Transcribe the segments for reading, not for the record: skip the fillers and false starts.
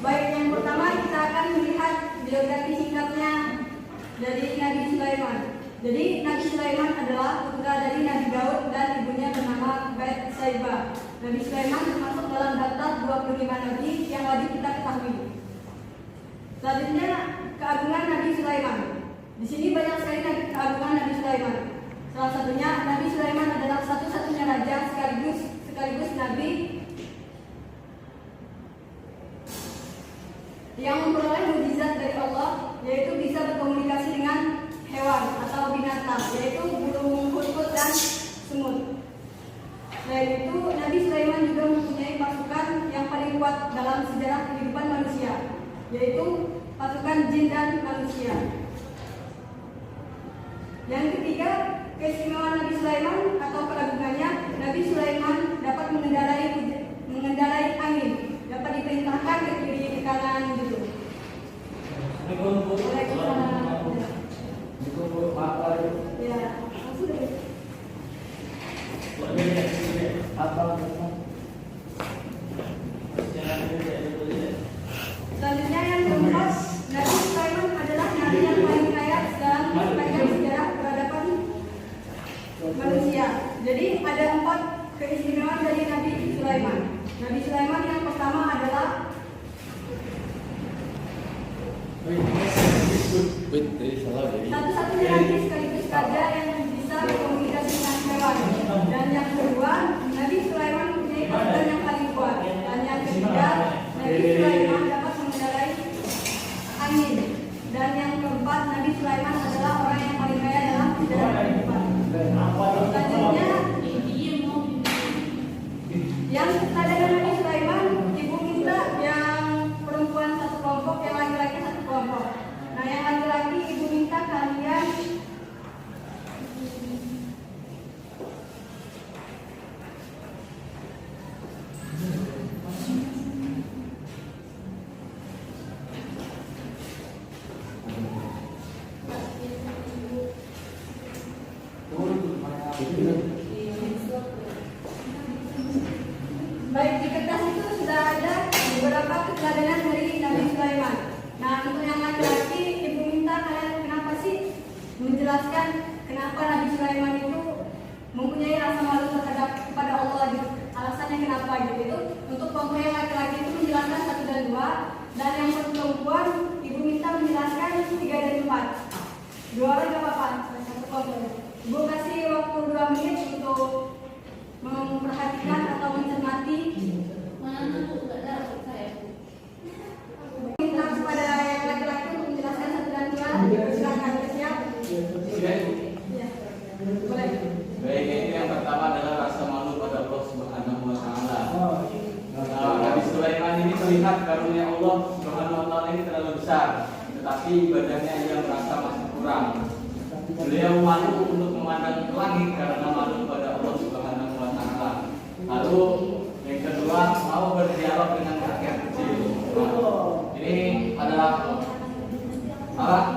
Baik, yang pertama kita akan melihat biografi singkatnya dari Nabi Sulaiman. Jadi Nabi Sulaiman adalah putra dari Nabi Daud dan ibunya bernama Bathsaibah. Nabi Sulaiman termasuk dalam daftar 25 nabi yang wajib kita ketahui. Selanjutnya keagungan Nabi Sulaiman. Di sini banyak sekali keagungan Nabi Sulaiman. Salah satunya Nabi Sulaiman adalah satu-satunya raja sekaligus nabi yang memperoleh mukjizat dari Allah, yaitu bisa berkomunikasi dengan hewan atau binatang, yaitu burung hudhud dan semut. Selain itu, Nabi Sulaiman juga mempunyai pasukan yang paling kuat dalam sejarah kehidupan manusia, yaitu pasukan jin dan manusia. Yang ketiga, keistimewaan Nabi Sulaiman atau keagungannya, Nabi Sulaiman dapat mengendarai angin, dapat diperintahkan ke kiri ke kanan gitu. Ya, langsung deh. Selanjutnya yang keempat, Nabi Sulaiman adalah nabi yang paling kaya dalam sepanjang sejarah peradaban manusia. Jadi ada 4 keistimewaan dari Nabi Sulaiman. Nabi Sulaiman yang pertama adalah satu-satunya nabi sekaligus raja yang bisa berkomunikasi dengan hewan. Dan yang kedua, Nabi Sulaiman mempunyai pasukan yang paling kuat. Dan yang ketiga, Nabi Sulaiman dapat mengendarai angin. Dan yang keempat, Nabi Sulaiman adalah orang yang paling kaya dalam sejarah kehidupan. Selanjutnya, yang cadangan Nabi Sulaiman, ibu minta yang perempuan satu kelompok, yang laki-laki satu kelompok. Nah, yang laki-laki ibu minta kalian baik, di kertas itu sudah ada beberapa keteladanan dari Nabi Sulaiman. Nah, untuk yang laki-laki, ibu minta kalian kenapa sih menjelaskan kenapa Nabi Sulaiman itu mempunyai rasa malu terhadap kepada Allah gitu. Alasannya kenapa gitu itu. Untuk kelompok yang laki-laki itu menjelaskan 1 dan 2, dan yang perempuan ibu minta menjelaskan 3 dan 4. 2 orang gak apa-apa, satu kelompok. Ibu kasih waktu 2 menit untuk memperhatikan atau mencermati. Minta kepada yang laki-laki untuk menjelaskan 1 dan 2. Silakan, siap? Ya. Boleh. Baik, ini yang pertama adalah rasa malu pada Allah Subhanahu wa taala. Nabi Sulaiman ini melihat karunia Allah Subhanahu wa taala ini terlalu besar, tetapi ibadahnya ia merasa masih kurang. Beliau malu untuk memandang ke langit karena malu pada Allah Subhanahu wa taala. Lalu yang kedua, mau berdialog dengan rakyat kecil. Ini adalah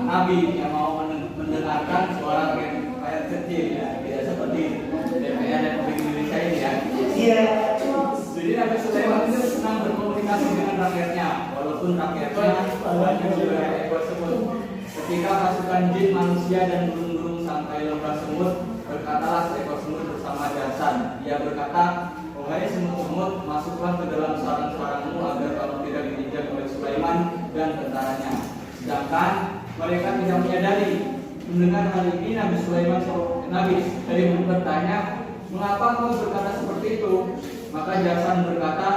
nabi yang mau mendengarkan suara rakyat kecil, ya, tidak seperti DPR Republik Indonesia ini, ya. Jadi Nabi Sulaiman itu senang berkomunikasi dengan rakyatnya, walaupun rakyatnya banyak juga ekor semut. Ketika pasukan jin, manusia dan burung-burung sampai lembah semut, berkatalah seekor semut bersama Jason. Ia berkata, "Wahai semut-semut, masuklah ke dalam sarang-sarangmu agar kamu tidak diinjak oleh Sulaiman dan tentaranya." Sedangkan mereka tidak menyadari. Mendengar hal ini, Nabi Sulaiman bertanya, "Mengapa kau berkata seperti itu?" Maka Jason berkata,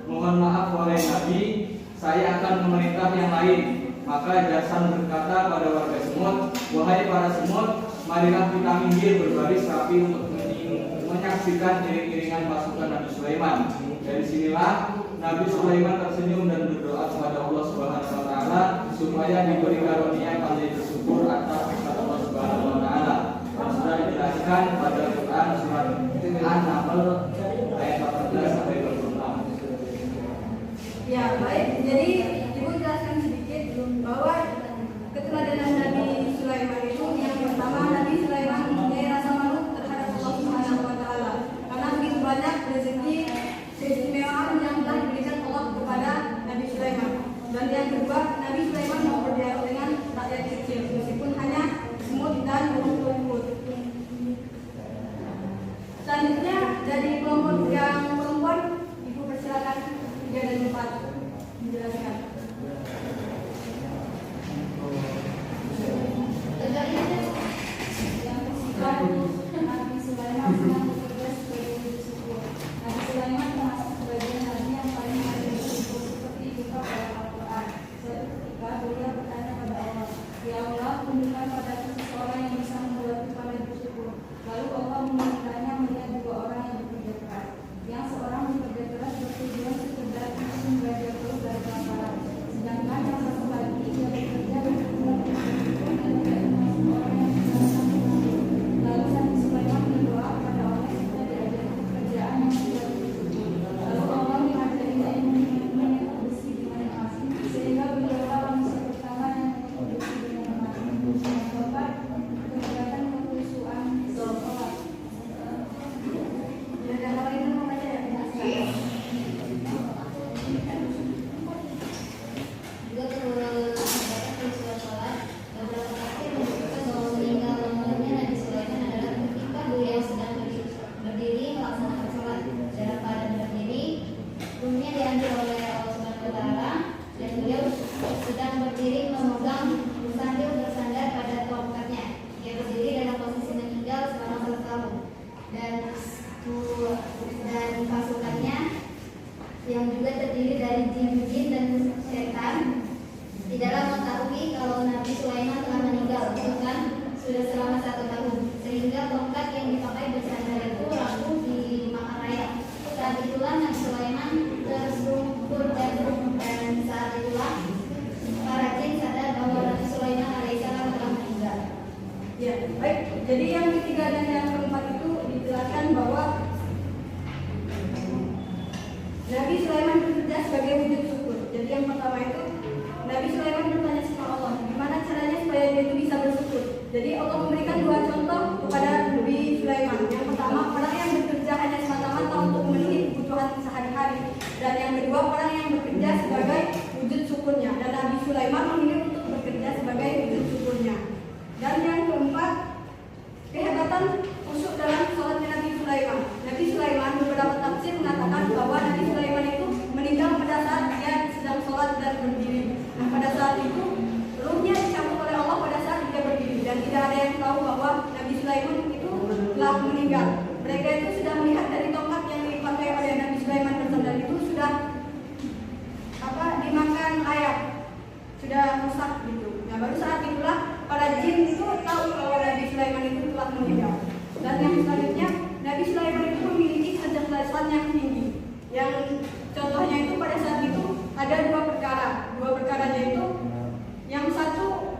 "Mohon maaf wahai Nabi, saya akan memerintah yang lain." Maka Jason berkata pada warga semut, "Wahai para semut, marilah kita minggir berbaris rapi untuk menyaksikan iring-iringan pasukan Nabi Sulaiman." Dari sinilah Nabi Sulaiman tersenyum dan berdoa kepada Allah Subhanahu wa taala supaya diberi karunia pandai bersyukur atas nikmat Allah Subhanahu akan pada Quran surat An-Naml ayat 14 sampai 26. Ya, baik. Jadi Ibu jelaskan sedikit bahwa keteladanan Nabi Sulaiman itu yang pertama, Nabi Sulaiman mempunyai rasa malu terhadap Allah Subhanahu wa taala. Karena begitu banyak rezeki keistimewaan yang telah diberikan Allah kepada Nabi Sulaiman. Dan yang kedua, Nabi Sulaiman mau berdialog dengan rakyat kecil meskipun hanya semut dan rumput. Selanjutnya dari kelompok yang perempuan, Ibu persilakan 3 dan 4 menjelaskan. Nabi Sulaiman sedang bekerja sebagai wujud syukur. Nabi Sulaiman termasuk sebagai nabi yang paling ada bersyukur seperti diungkap dalam Al-Quran. Suatu ketika beliau bertanya pada Allah, "Ya Allah, tunjukkan padaku seseorang yang bisa membuatku pandai bersyukur." Lalu Allah memintanya melihat 2 orang yang bekerja keras. Yang seorang bekerja keras bertujuan sekedar untuk belajar terus dari kelaparan, sedangkan yang satu lagi ia bekerja bertujuan untuk bersyukur dan tidak termasuk orang yang bisa Lalu Nabi Sulaiman berdoa kepada Allah supaya diajari pekerjaan yang tidak bersyukur. Lalu Allah mengajarinya ilmu yang besi dengan emas, sehingga beliaulah manusia pertama yang besi dengan emas. Yang keempat, kegiatan kekhusyuan sholat. Dan kalau ini membaca ya, Juga mendapat kekhusyuan sholat. Beberapa tafsir menunjukkan bahwa meninggal umurnya Nabi Sulaiman adalah ketika beliau sedang berdiri melaksanakan sholat. Dalam keadaan berdiri, umurnya diambil oleh Allah Subhanahu wa taala dan beliau sedang berdiri memegang sambil bersandar pada tongkatnya. Ia berdiri dalam posisi meninggal selama 1 tahun dan pasukannya yang juga terdiri dari jin-jin dan setan tidaklah mengetahui kalau Nabi Sulaiman telah meninggal, bahkan sudah selama 1 tahun, sehingga tongkat yang dipakai bersandar itu rapuh di makan raya. Saat itulah Nabi Sulaiman tersungkur dan saat itulah para jin sadar bahwa Nabi Sulaiman alaihissalam telah meninggal. ya, baik. Jadi yang ketiga dan yang keempat itu dijelaskan bahwa Nabi Sulaiman bekerja sebagai wujud syukur. Jadi yang pertama itu Nabi Sulaiman bertanya sama Allah, gimana caranya supaya dia itu bisa bersyukur. Jadi Allah memberikan 2 contoh kepada Nabi Sulaiman. Yang pertama, orang yang bekerja hanya semata-mata untuk memenuhi kebutuhan sehari-hari. Dan yang kedua, orang yang bekerja sebagai wujud syukurnya. Dan Nabi Sulaiman memilih untuk bekerja sebagai wujud syukurnya. Dan yang keempat, kehebatan khusyuk dalam sholatnya Nabi Sulaiman. Nabi Sulaiman beberapa tafsir mengatakan bahwa Nabi Sulaiman itu meninggal pada saat dia sedang sholat dan berdiri. Nah, pada saat itu ruhnya dicabut oleh Allah pada saat dia berdiri dan tidak ada yang tahu bahwa Nabi Sulaiman itu telah meninggal. Mereka itu sudah melihat dari tongkat yang dipakai oleh Nabi Sulaiman bersandar itu sudah dimakan ayam, sudah rusak gitu. Nah, baru saat itulah para jin itu tahu kalau Nabi Sulaiman itu telah meninggal. Dan yang selanjutnya, Nabi Sulaiman itu memiliki kecerdasan yang tinggi. Yang contohnya itu pada saat itu ada 2 perkara. 2 perkaranya itu, yang satu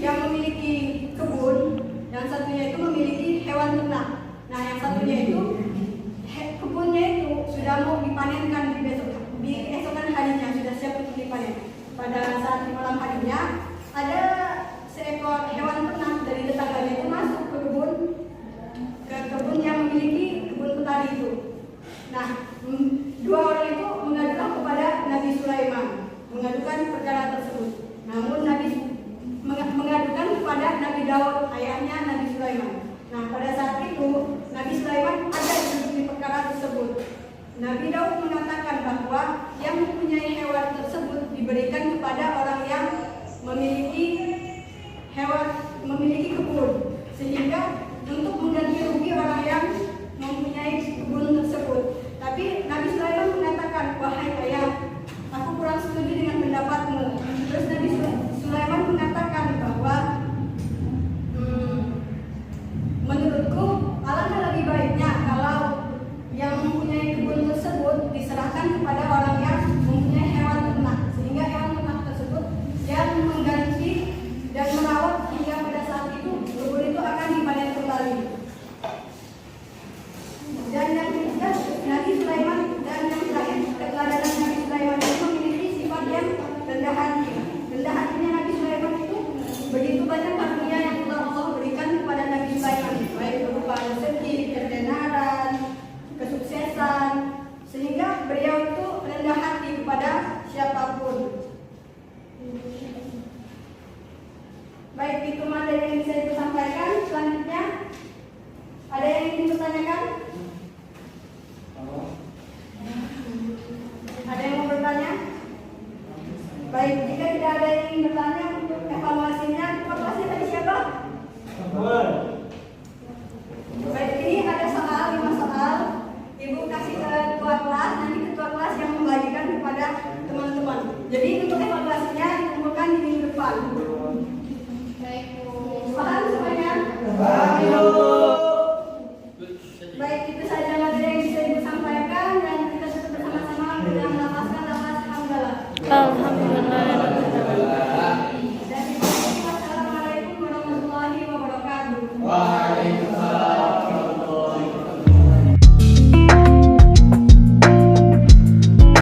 yang memiliki kebun, yang satunya itu memiliki hewan ternak. Nah, yang satunya itu kebunnya itu sudah mau dipanenkan di esokan harinya, sudah siap untuk dipanen. Pada saat di malam harinya ada seekor hewan ternak dari tetangganya itu masuk ke kebun yang memiliki kebun petani itu. Nah, 2 orang itu mengadukan kepada Nabi Sulaiman, mengadukan perkara tersebut. Namun Nabi mengadukan kepada Nabi Daud, ayahnya Nabi Sulaiman. Nah, pada saat itu Nabi Sulaiman ada di perkara tersebut. Nabi Daud mengatakan bahwa yang mempunyai hewan tersebut diberikan kepada orang yang memiliki kebun, sehingga